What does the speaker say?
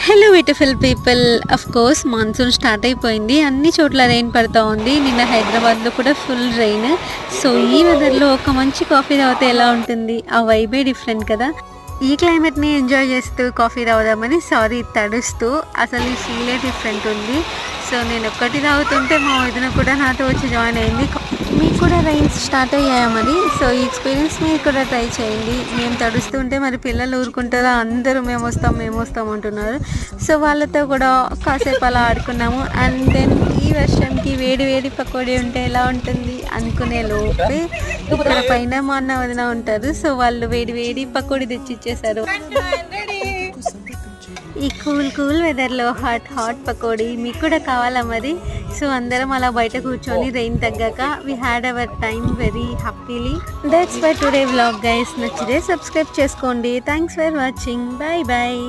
Hello beautiful people, of course monsoon start అయిపోయింది. అన్ని చోట్ల రెయిన్ పడుతూ ఉంది. నిన్న హైదరాబాద్లో కూడా ఫుల్ రెయిన్. సో ఈ వెదర్లో ఒక మంచి కాఫీ తాగితే ఎలా ఉంటుంది? ఆ వైబే డిఫరెంట్ కదా. ఈ క్లైమేట్ని ఎంజాయ్ చేస్తూ కాఫీ తాగుదామని తడుస్తూ అసలు ఈ ఫీలే డిఫరెంట్ ఉంది. సో నేను ఒక్కటి తాగుతుంటే మా వదిన కూడా నాతో వచ్చి జాయిన్ అయింది. మీకు కూడా రైన్స్ స్టార్ట్ అయ్యాయా మరి? సో ఈ ఎక్స్పీరియన్స్ మీరు కూడా ట్రై చేయండి. మేము తడుస్తుంటే మరి పిల్లలు ఊరుకుంటారా? అందరూ మేము వస్తాం అంటున్నారు. సో వాళ్ళతో కూడా కాసేపు అలా ఆడుకున్నాము. అండ్ దెన్ ఈ వర్షంకి వేడి వేడి పకోడీ ఉంటే ఎలా ఉంటుంది అనుకునే లోపే ఇక్కడ పైన మా అన్న వదిన ఉంటారు. సో వాళ్ళు వేడి వేడి పకోడీ తెచ్చి ఇచ్చేసారు. ఈ కూల్ వెదర్లో హాట్ పకోడీ మీకు కూడా కావాలా మరి? సో అందరం అలా బయట కూర్చొని రెయిన్ తగ్గాక we had our time very happily. That's why today vlog guys. నచ్చితే సబ్స్క్రైబ్ చేసుకోండి. Thanks for watching. బాయ్.